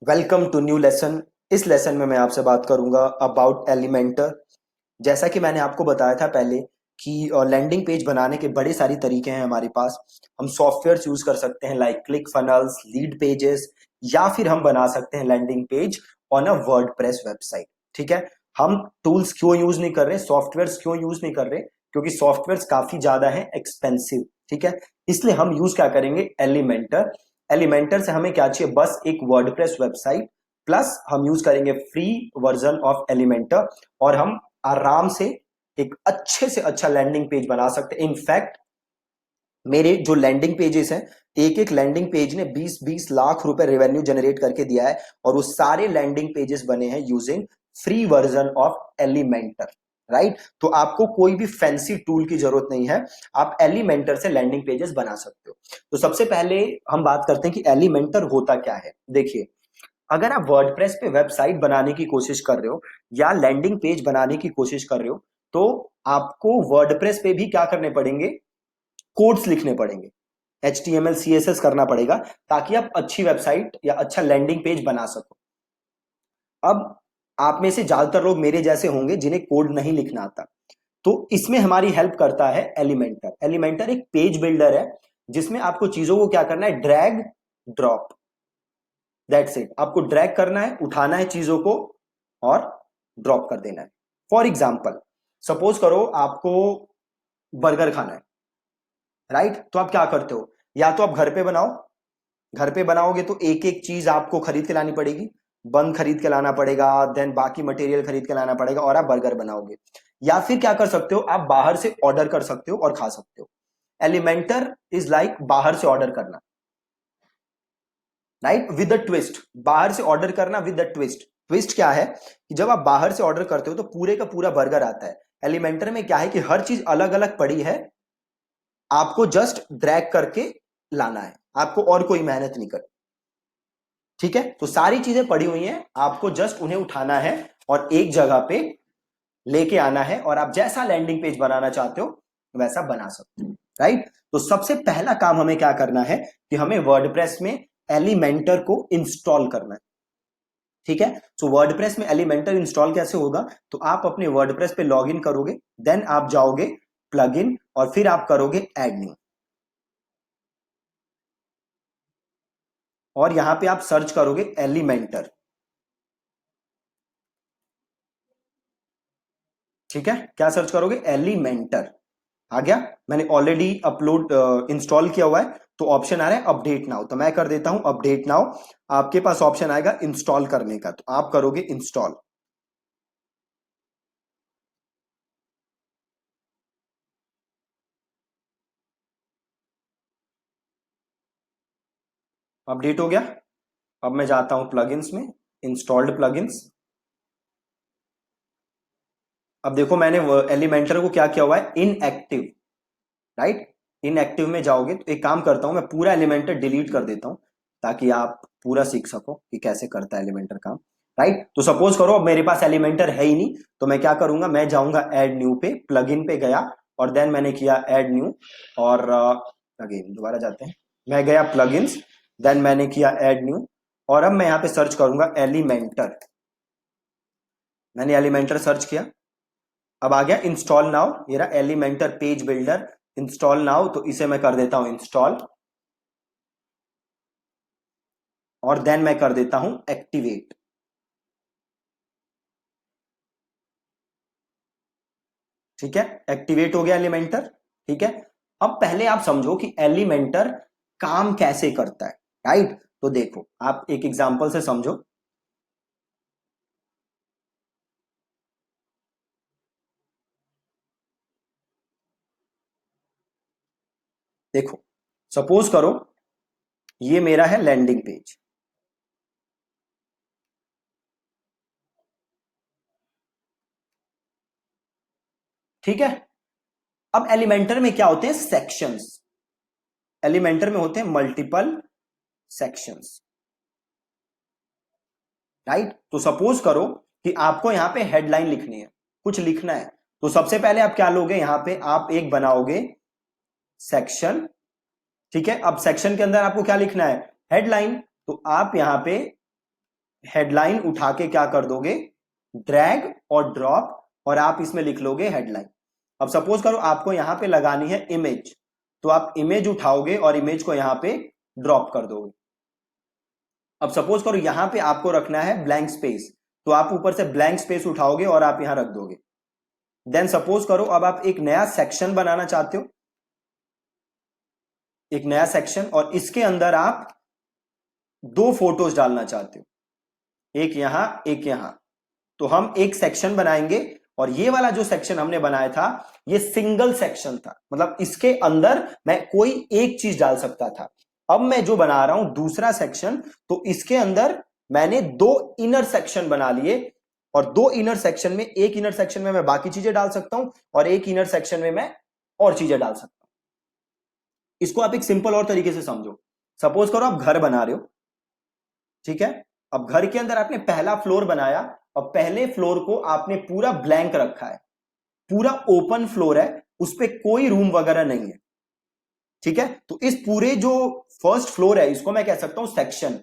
Welcome to new lesson. इस lesson में मैं आपसे बात करूंगा अबाउट एलिमेंटर। जैसा कि मैंने आपको बताया था पहले कि लैंडिंग पेज बनाने के बड़े सारी तरीके हैं हमारे पास। हम सॉफ्टवेयर यूज कर सकते हैं like click funnels, lead pages, या फिर हम बना सकते हैं landing page on a WordPress website. ठीक है। हम टूल्स क्यों यूज नहीं कर रहे, सॉफ्टवेयर क्यों यूज नहीं कर रहे? क्योंकि सॉफ्टवेयर काफी ज्यादा है एक्सपेंसिव। ठीक है। इसलिए हम यूज क्या करेंगे, एलिमेंटर। एलिमेंटर से हमें क्या चाहिए, बस एक वर्डप्रेस वेबसाइट, प्लस हम यूज करेंगे फ्री वर्जन ऑफ एलिमेंटर, और हम आराम से एक अच्छे से अच्छा लैंडिंग पेज बना सकते हैं। इनफैक्ट मेरे जो लैंडिंग पेजेस हैं, एक एक लैंडिंग पेज ने 20-20 लाख रुपए रेवेन्यू जनरेट करके दिया है, और वो सारे लैंडिंग पेजेस बने हैं using free version of Elementor. Right. तो आपको कोई भी फैंसी टूल की जरूरत नहीं है, आप एलिमेंटर से लैंडिंग पेजेस बना सकते हो। तो सबसे पहले हम बात करते हैं कि एलिमेंटर होता क्या है। देखिए, अगर आप वर्डप्रेस पे वेबसाइट बनाने की कोशिश कर रहे हो या लैंडिंग पेज बनाने की कोशिश कर रहे हो, तो आपको वर्डप्रेस पे भी क्या करने पड़ेंगे, कोड्स लिखने पड़ेंगे, HTML CSS करना पड़ेगा, ताकि आप अच्छी वेबसाइट या अच्छा लैंडिंग पेज बना सको। अब आप में से ज्यादातर लोग मेरे जैसे होंगे जिन्हें कोड नहीं लिखना आता, तो इसमें हमारी हेल्प करता है एलिमेंटर। एलिमेंटर एक पेज बिल्डर है जिसमें आपको चीजों को क्या करना है, ड्रैग ड्रॉप, दैट्स इट। आपको ड्रैग करना है, उठाना है चीजों को और ड्रॉप कर देना है। फॉर एग्जाम्पल, सपोज करो आपको बर्गर खाना है, राइट? तो आप क्या करते हो, या तो आप घर पे बनाओ। घर पे बनाओगे तो एक एक चीज आपको खरीद के लानी पड़ेगी, बन खरीद के लाना पड़ेगा, देन बाकी मटेरियल खरीद के लाना पड़ेगा, और आप बर्गर बनाओगे। या फिर क्या कर सकते हो, आप बाहर से ऑर्डर कर सकते हो और खा सकते हो। एलिमेंटर इज लाइक बाहर से ऑर्डर करना, राइट, विद द ट्विस्ट। बाहर से ऑर्डर करना विद द ट्विस्ट। ट्विस्ट क्या है कि जब आप बाहर से ऑर्डर करते हो तो पूरे का पूरा बर्गर आता है। एलिमेंटर में क्या है कि हर चीज अलग अलग पड़ी है, आपको जस्ट ड्रैग करके लाना है, आपको और कोई मेहनत नहीं करनी। ठीक है। तो सारी चीजें पड़ी हुई हैं, आपको जस्ट उन्हें उठाना है और एक जगह पे लेके आना है, और आप जैसा लैंडिंग पेज बनाना चाहते हो वैसा बना सकते हो। राइट। तो सबसे पहला काम हमें क्या करना है कि हमें वर्डप्रेस में एलिमेंटर को इंस्टॉल करना है। ठीक है। सो वर्डप्रेस में एलिमेंटर इंस्टॉल कैसे होगा, तो आप अपने वर्डप्रेस पे लॉग इन करोगे, देन आप जाओगे प्लगइन, और फिर आप करोगे ऐड न्यू, और यहां पे आप सर्च करोगे एलिमेंटर। ठीक है। क्या सर्च करोगे, एलिमेंटर। आ गया। मैंने ऑलरेडी अपलोड इंस्टॉल किया हुआ है, तो ऑप्शन आ रहा है अपडेट नाउ, तो मैं कर देता हूं अपडेट नाउ। आपके पास ऑप्शन आएगा इंस्टॉल करने का, तो आप करोगे इंस्टॉल। अपडेट हो गया। अब मैं जाता हूं प्लगइन्स में, इंस्टॉल्ड प्लगइन्स। अब देखो, मैंने एलिमेंटर को क्या किया हुआ है, इनएक्टिव। राइट। इनएक्टिव में जाओगे तो एक काम करता हूं, मैं पूरा एलिमेंटर डिलीट कर देता हूं, ताकि आप पूरा सीख सको कि कैसे करता है एलिमेंटर काम। राइट। तो सपोज करो अब मेरे पास एलिमेंटर है ही नहीं, तो मैं क्या करूंगा, मैं जाऊंगा ऐड न्यू पे, प्लगइन पे गया, और देन मैंने किया ऐड न्यू, और अगेन दोबारा जाते हैं, मैं गया प्लगइन्स, देन मैंने किया ऐड न्यू, और अब मैं यहां पे सर्च करूंगा एलिमेंटर। मैंने एलिमेंटर सर्च किया, अब आ गया इंस्टॉल नाउ, ये रहा Elementor page builder install now, तो इसे मैं कर देता हूं इंस्टॉल, और देन मैं कर देता हूं एक्टिवेट। ठीक है। एक्टिवेट हो गया एलिमेंटर। ठीक है। अब पहले आप समझो कि एलिमेंटर काम कैसे करता है। राइट। तो देखो, आप एक एग्जांपल से समझो। देखो, सपोज करो ये मेरा है लैंडिंग पेज। ठीक है। अब एलिमेंटर में क्या होते हैं, सेक्शंस। एलिमेंटर में होते हैं मल्टीपल सेक्शंस। राइट। तो सपोज करो कि आपको यहां पे हेडलाइन लिखनी है, कुछ लिखना है, तो सबसे पहले आप क्या लोगे, यहां पे आप एक बनाओगे सेक्शन। ठीक है। अब सेक्शन के अंदर आपको क्या लिखना है, हेडलाइन। तो आप यहां पे हेडलाइन उठा के क्या कर दोगे, ड्रैग और ड्रॉप, और आप इसमें लिख लोगे हेडलाइन। अब सपोज करो आपको यहां पे लगानी है इमेज, तो आप इमेज उठाओगे और इमेज को यहां पे ड्रॉप कर दोगे। अब सपोज करो यहां पे आपको रखना है ब्लैंक स्पेस, तो आप ऊपर से ब्लैंक स्पेस उठाओगे और आप यहां रख दोगे। देन सपोज करो अब आप एक नया सेक्शन बनाना चाहते हो, एक नया सेक्शन, और इसके अंदर आप दो फोटोज डालना चाहते हो, एक यहां एक यहां। तो हम एक सेक्शन बनाएंगे, और ये वाला जो सेक्शन हमने बनाया था ये सिंगल सेक्शन था, मतलब इसके अंदर मैं कोई एक चीज डाल सकता था। अब मैं जो बना रहा हूं दूसरा सेक्शन, तो इसके अंदर मैंने दो इनर सेक्शन बना लिए, और दो इनर सेक्शन में, एक इनर सेक्शन में मैं बाकी चीजें डाल सकता हूं और एक इनर सेक्शन में मैं और चीजें डाल सकता हूं। इसको आप एक सिंपल और तरीके से समझो। सपोज करो आप घर बना रहे हो, ठीक है। अब घर के अंदर आपने पहला फ्लोर बनाया, और पहले फ्लोर को आपने पूरा ब्लैंक रखा है, पूरा ओपन फ्लोर है, उस पर कोई रूम वगैरह नहीं है, ठीक है। तो इस पूरे जो फर्स्ट फ्लोर है इसको मैं कह सकता हूं सेक्शन,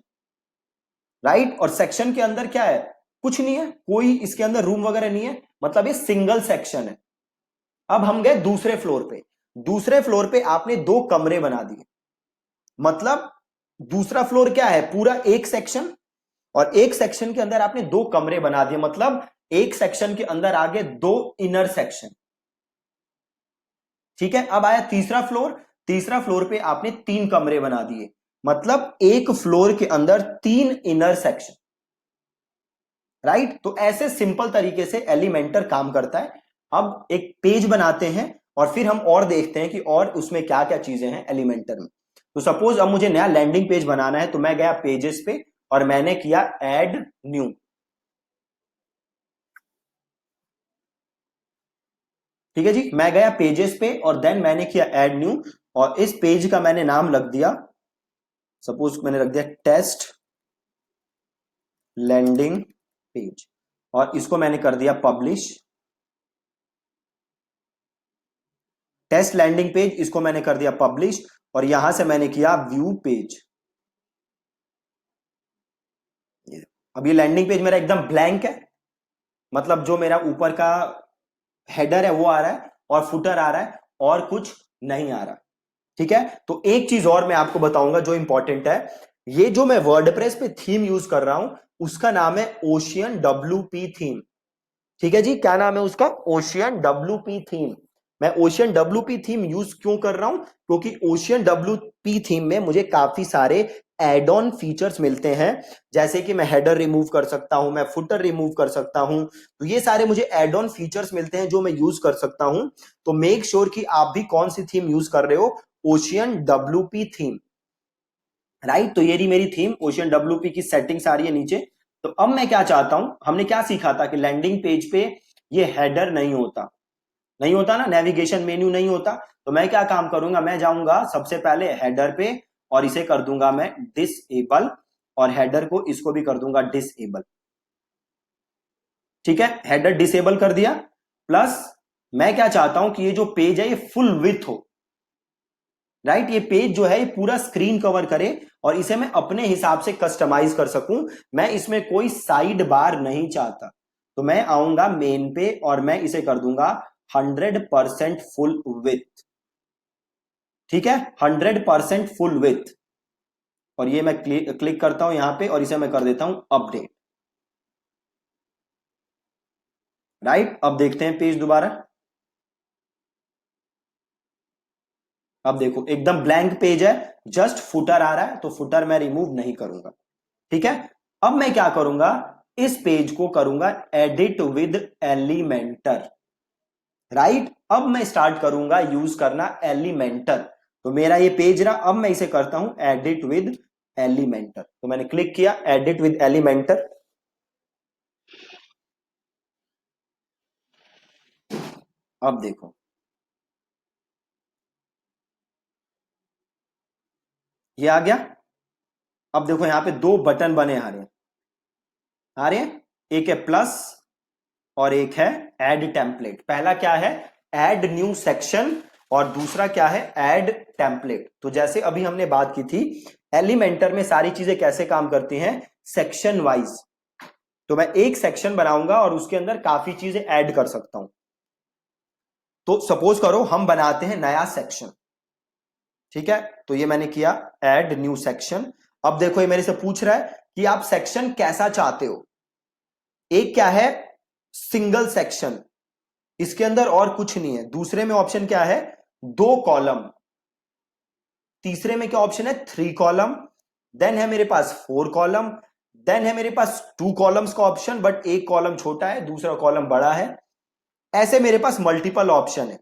राइट। और सेक्शन के अंदर क्या है, कुछ नहीं है, कोई इसके अंदर रूम वगैरह नहीं है, मतलब ये सिंगल सेक्शन है। अब हम गए दूसरे फ्लोर पे, दूसरे फ्लोर पे आपने दो कमरे बना दिए, मतलब दूसरा फ्लोर क्या है, पूरा एक सेक्शन, और एक सेक्शन के अंदर आपने दो कमरे बना दिए, मतलब एक सेक्शन के अंदर आगे दो इनर सेक्शन, ठीक है। अब आया तीसरा फ्लोर, तीसरा फ्लोर पे आपने तीन कमरे बना दिए, मतलब एक फ्लोर के अंदर तीन इनर सेक्शन, राइट। तो ऐसे सिंपल तरीके से एलिमेंटर काम करता है। अब एक पेज बनाते हैं और फिर हम और देखते हैं कि और उसमें क्या क्या चीजें हैं एलिमेंटर में। तो सपोज अब मुझे नया लैंडिंग पेज बनाना है, तो मैं गया पेजेस पे और मैंने किया ऐड न्यू, ठीक है जी। मैं गया पेजेस पे और देन मैंने किया ऐड न्यू, और इस पेज का मैंने नाम रख दिया, सपोज मैंने रख दिया टेस्ट लैंडिंग पेज, और इसको मैंने कर दिया पब्लिश। टेस्ट लैंडिंग पेज, इसको मैंने कर दिया पब्लिश, और यहां से मैंने किया व्यू पेज। अब ये लैंडिंग पेज मेरा एकदम ब्लैंक है, मतलब जो मेरा ऊपर का हेडर है वो आ रहा है और फुटर आ रहा है, और कुछ नहीं आ रहा, ठीक है। तो एक चीज और मैं आपको बताऊंगा जो इंपॉर्टेंट है, ये जो मैं वर्डप्रेस पे थीम यूज कर रहा हूं उसका नाम है ओशियन WP थीम, ठीक है जी। क्या नाम है उसका, ओशियन WP थीम। मैं ओशियन WP थीम यूज क्यों कर रहा हूं, क्योंकि ओशियन WP थीम में मुझे काफी सारे एड ऑन फीचर्स मिलते हैं, जैसे कि मैं हेडर रिमूव कर सकता हूं, मैं फुटर रिमूव कर सकता हूं, तो ये सारे मुझे एड ऑन फीचर्स मिलते हैं जो मैं यूज कर सकता हूं। तो मेक श्योर कि आप भी कौन सी थीम यूज कर रहे हो, ओशियन WP थीम, राइट। तो ये रही मेरी थीम, ओशियन WP की सेटिंग्स आ रही है नीचे। तो अब मैं क्या चाहता हूं, हमने क्या सीखा था कि लैंडिंग पेज पे ये हेडर नहीं होता, नहीं होता ना, नेविगेशन मेन्यू नहीं होता। तो मैं क्या काम करूंगा, मैं जाऊंगा सबसे पहले हेडर पे और इसे कर दूंगा मैं डिसेबल, और हेडर को इसको भी कर दूंगा डिसेबल, ठीक है। हेडर डिसेबल कर दिया, प्लस मैं क्या चाहता हूं कि ये जो पेज है ये फुल विड्थ हो, राइट। ये पेज जो है ये पूरा स्क्रीन कवर करे और इसे मैं अपने हिसाब से कस्टमाइज कर सकूं। मैं इसमें कोई साइड बार नहीं चाहता, तो मैं आऊंगा मेन पे और मैं इसे कर दूंगा 100% फुल विथ, ठीक है, 100% फुल विथ। और ये मैं क्लिक करता हूं यहां पे और इसे मैं कर देता हूं अपडेट, राइट। अब देखते हैं पेज दोबारा, अब देखो एकदम ब्लैंक पेज है, जस्ट फुटर आ रहा है, तो फुटर मैं रिमूव नहीं करूंगा, ठीक है। अब मैं क्या करूंगा, इस पेज को करूंगा एडिट विद एलिमेंटर, राइट। अब मैं स्टार्ट करूंगा यूज करना एलिमेंटर। तो मेरा ये पेज रहा, अब मैं इसे करता हूं एडिट विद एलिमेंटर, तो मैंने क्लिक किया एडिट विद एलिमेंटर। अब देखो ये आ गया। अब देखो यहां पे दो बटन बने आ रहे हैं, आ रहे हैं, एक है प्लस और एक है ऐड टेम्पलेट। पहला क्या है, ऐड न्यू सेक्शन, और दूसरा क्या है, ऐड टेम्पलेट। तो जैसे अभी हमने बात की थी एलिमेंटर में सारी चीजें कैसे काम करती हैं, सेक्शन वाइज, तो मैं एक सेक्शन बनाऊंगा और उसके अंदर काफी चीजें ऐड कर सकता हूं। तो सपोज करो हम बनाते हैं नया सेक्शन, ठीक है, तो ये मैंने किया, ऐड न्यू सेक्शन। अब देखो ये मेरे से पूछ रहा है कि आप सेक्शन कैसा चाहते हो। एक क्या है, सिंगल सेक्शन, इसके अंदर और कुछ नहीं है। दूसरे में ऑप्शन क्या है, 2 कॉलम। तीसरे में क्या ऑप्शन है, 3 कॉलम। देन है मेरे पास 4 कॉलम। देन है मेरे पास 2 कॉलम्स का ऑप्शन, बट एक कॉलम छोटा है, दूसरा कॉलम बड़ा है। ऐसे मेरे पास मल्टीपल ऑप्शन है,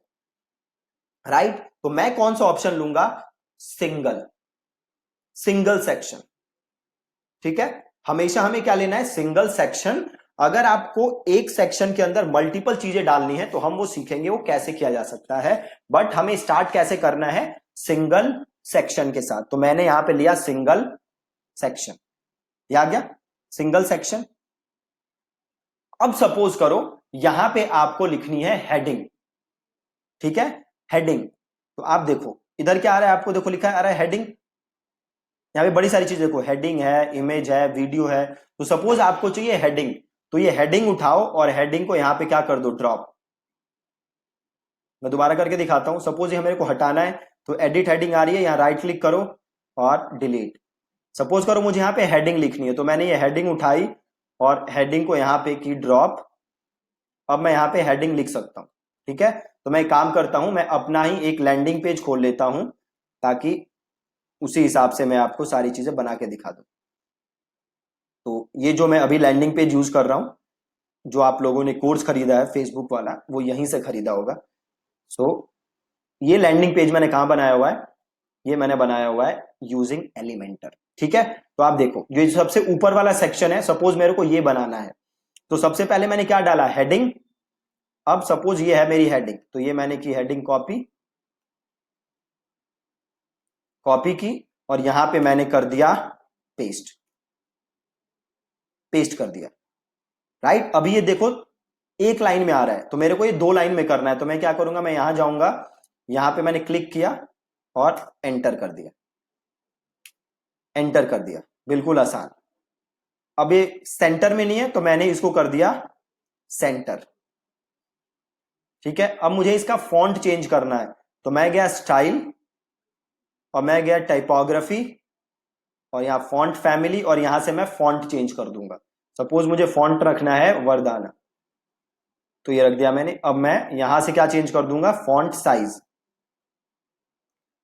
राइट। तो मैं कौन सा ऑप्शन लूंगा, सिंगल, सिंगल सेक्शन, ठीक है। हमेशा हमें क्या लेना है, सिंगल सेक्शन। अगर आपको एक सेक्शन के अंदर मल्टीपल चीजें डालनी है तो हम वो सीखेंगे वो कैसे किया जा सकता है, बट हमें स्टार्ट कैसे करना है, सिंगल सेक्शन के साथ। तो मैंने यहां पे लिया सिंगल सेक्शन, ये आ गया सिंगल सेक्शन। अब सपोज करो यहां पे आपको लिखनी है हेडिंग, ठीक है, हेडिंग। तो आप देखो इधर क्या आ रहा है, आपको देखो लिखा है आ रहा है हेडिंग। यहाँ पे बड़ी सारी चीजें देखो, हेडिंग है, इमेज है, वीडियो है। तो सपोज आपको चाहिए हेडिंग, तो ये हेडिंग उठाओ और हेडिंग को यहां पे क्या कर दो, ड्रॉप। मैं दोबारा करके दिखाता हूं। सपोज ये मेरे को हटाना है, तो एडिट हेडिंग आ रही है, यहां राइट क्लिक करो और डिलीट। सपोज करो मुझे यहां पे हेडिंग लिखनी है, तो मैंने ये हेडिंग उठाई और हेडिंग को यहां पे की ड्रॉप। अब मैं यहां पे हेडिंग लिख सकता हूं, ठीक है। तो मैं एक काम करता हूं, मैं अपना ही एक लैंडिंग पेज खोल लेता हूं, ताकि उसी हिसाब से मैं आपको सारी चीजें बना के दिखा दूं। तो ये जो मैं अभी लैंडिंग पेज यूज कर रहा हूं, जो आप लोगों ने कोर्स खरीदा है फेसबुक वाला, वो यहीं से खरीदा होगा। सो ये लैंडिंग पेज मैंने कहां बनाया हुआ है, ये मैंने बनाया हुआ है यूजिंग एलिमेंटर, ठीक है। तो आप देखो जो सबसे ऊपर वाला सेक्शन है, सपोज मेरे को ये बनाना है, तो सबसे पहले मैंने क्या डाला, हेडिंग। अब सपोज ये है मेरी हेडिंग, तो ये मैंने की हेडिंग कॉपी, कॉपी की, और यहां पे मैंने कर दिया पेस्ट, पेस्ट कर दिया, राइट। अभी ये देखो एक लाइन में आ रहा है, तो मेरे को ये 2 लाइन में करना है। तो मैं क्या करूंगा, मैं यहां जाऊंगा, यहां पे मैंने क्लिक किया और एंटर कर दिया, एंटर कर दिया, बिल्कुल आसान। अब ये सेंटर में नहीं है, तो मैंने इसको कर दिया सेंटर, ठीक है। अब मुझे इसका फॉन्ट चेंज करना है, तो मैं गया स्टाइल और मैं गया टाइपोग्राफी और यहां फॉन्ट फैमिली, और यहां से मैं फॉन्ट चेंज कर दूंगा। सपोज मुझे फॉन्ट रखना है वरदाना, तो ये रख दिया मैंने। अब मैं यहां से क्या चेंज कर दूंगा, फॉन्ट साइज,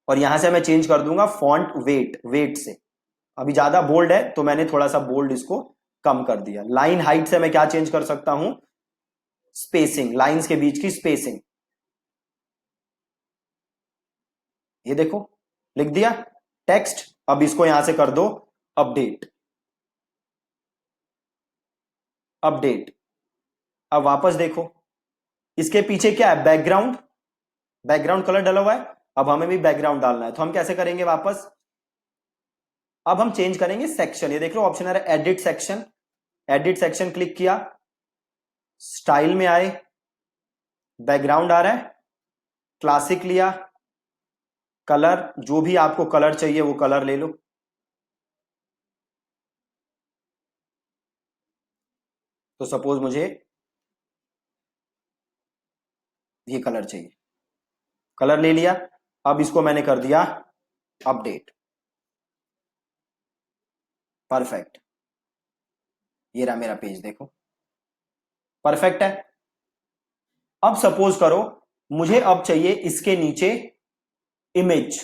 और यहां से मैं चेंज कर दूंगा फॉन्ट वेट, वेट से। अभी ज्यादा बोल्ड है तो मैंने थोड़ा सा बोल्ड इसको कम कर दिया। लाइन हाइट से मैं क्या चेंज कर सकता हूं, स्पेसिंग, लाइंस के बीच की स्पेसिंग, ये देखो लिख दिया टेक्स्ट। अब इसको यहां से कर दो अपडेट, अपडेट। अब वापस देखो, इसके पीछे क्या है, बैकग्राउंड, बैकग्राउंड कलर डला हुआ है। अब हमें भी बैकग्राउंड डालना है, तो हम कैसे करेंगे वापस, अब हम चेंज करेंगे सेक्शन। ये देख लो ऑप्शन आ रहा है edit section, edit section click किया, स्टाइल में आए, बैकग्राउंड आ रहा है, क्लासिक लिया, कलर जो भी आपको कलर चाहिए वो कलर ले लो। तो सपोज मुझे ये कलर चाहिए, कलर ले लिया। अब इसको मैंने कर दिया अपडेट, परफेक्ट। ये रहा मेरा पेज, देखो परफेक्ट है। अब सपोज करो मुझे अब चाहिए इसके नीचे इमेज,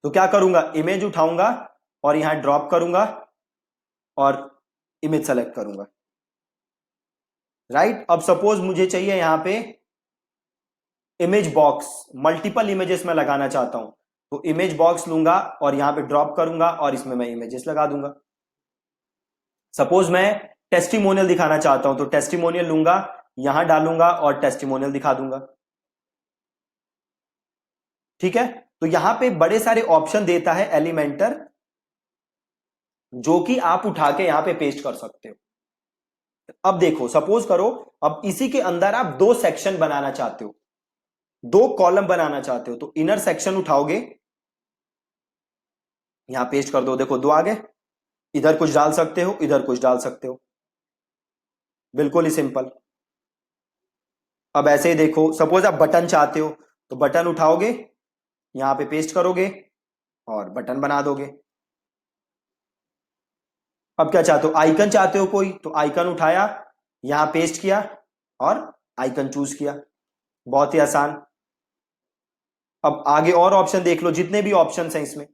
तो क्या करूंगा, इमेज उठाऊंगा और यहां ड्रॉप करूंगा और इमेज सेलेक्ट करूंगा, राइट। अब सपोज मुझे चाहिए यहां पे इमेज बॉक्स, मल्टीपल इमेजेस में लगाना चाहता हूं, तो इमेज बॉक्स लूंगा और यहां पे ड्रॉप करूंगा और इसमें मैं इमेजेस लगा दूंगा। सपोज मैं टेस्टिमोनियल दिखाना चाहता हूं, तो टेस्टिमोनियल लूंगा, यहां डालूंगा और टेस्टिमोनियल दिखा दूंगा, ठीक है। तो यहां पे बड़े सारे ऑप्शन देता है एलिमेंटर, जो कि आप उठा के यहां पे पेस्ट कर सकते हो। अब देखो सपोज करो अब इसी के अंदर आप 2 सेक्शन बनाना चाहते हो, 2 कॉलम बनाना चाहते हो, तो इनर सेक्शन उठाओगे, यहां पेस्ट कर दो, देखो 2 आ गए। इधर कुछ डाल सकते हो, इधर कुछ डाल सकते हो, बिल्कुल ही सिंपल। अब ऐसे ही देखो, सपोज आप बटन चाहते हो तो बटन उठाओगे, यहां पे पेस्ट करोगे और बटन बना दोगे। अब क्या चाहते हो, आइकन चाहते हो कोई, तो आइकन उठाया, यहां पेस्ट किया और आइकन चूज किया। बहुत ही आसान। अब आगे और ऑप्शन देख लो, जितने भी ऑप्शन हैं इसमें।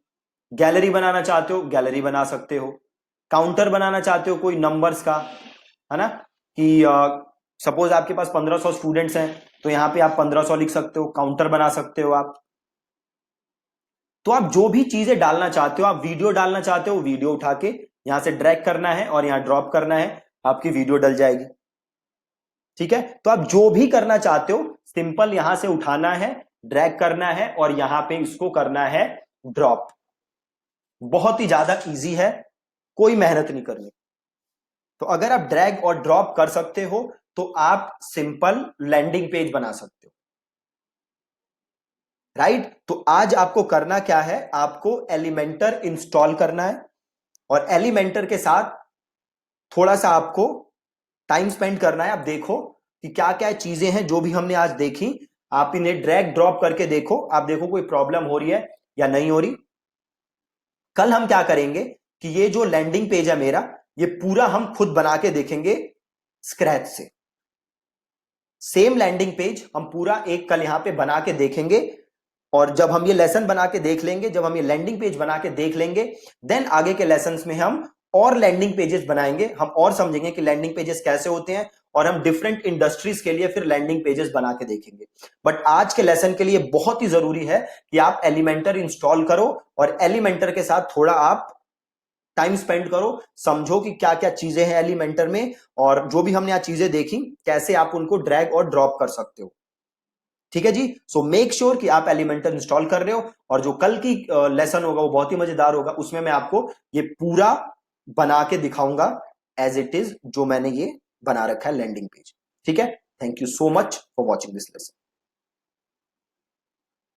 गैलरी बनाना चाहते हो, गैलरी बना सकते हो। काउंटर बनाना चाहते हो कोई नंबर्स का, है ना, कि सपोज आपके पास 1500 स्टूडेंट्स हैं, तो यहां पे आप 1500 लिख सकते हो, काउंटर बना सकते हो आप। तो आप जो भी चीजें डालना चाहते हो, आप वीडियो डालना चाहते हो, वीडियो उठा के यहां से ड्रैग करना है और यहां ड्रॉप करना है, आपकी वीडियो डल जाएगी। ठीक है, तो आप जो भी करना चाहते हो, सिंपल यहां से उठाना है, ड्रैग करना है और यहां पे इसको करना है ड्रॉप। बहुत ही ज्यादा इजी है, कोई मेहनत नहीं करनी। तो अगर आप ड्रैग और ड्रॉप कर सकते हो तो आप सिंपल लैंडिंग पेज बना सकते हो। राइट, तो आज आपको करना क्या है, आपको एलिमेंटर इंस्टॉल करना है और एलिमेंटर के साथ थोड़ा सा आपको टाइम स्पेंड करना है। आप देखो कि क्या क्या चीजें हैं जो भी हमने आज देखी, आप इन्हें ड्रैग ड्रॉप करके देखो, आप देखो कोई प्रॉब्लम हो रही है या नहीं हो रही। कल हम क्या करेंगे कि ये जो लैंडिंग पेज है मेरा, ये पूरा हम खुद बना के देखेंगे स्क्रैच से। सेम लैंडिंग पेज हम पूरा एक कल यहां पे बना के देखेंगे। और जब हम ये लेसन बना के देख लेंगे, जब हम ये लैंडिंग पेज बना के देख लेंगे, देन आगे के लेसन्स में हम और लैंडिंग पेजेस बनाएंगे, हम और समझेंगे कि लैंडिंग पेजेस कैसे होते हैं, और हम डिफरेंट इंडस्ट्रीज के लिए फिर लैंडिंग पेजेस बना के देखेंगे। बट आज के लेसन के लिए बहुत ही जरूरी है कि आप एलिमेंटर इंस्टॉल करो और एलिमेंटर के साथ थोड़ा आप टाइम स्पेंड करो, समझो कि क्या क्या चीजें हैं एलिमेंटर में, और जो भी हमने आज चीजें देखी कैसे आप उनको ड्रैग और ड्रॉप कर सकते हो। ठीक है जी, सो मेक श्योर कि आप एलिमेंटर इंस्टॉल कर रहे हो, और जो कल की लेसन होगा वो बहुत ही मजेदार होगा, उसमें मैं आपको ये पूरा बना के दिखाऊंगा एज इट इज, जो मैंने ये बना रखा है लैंडिंग पेज। ठीक है, thank you so much for watching this lesson.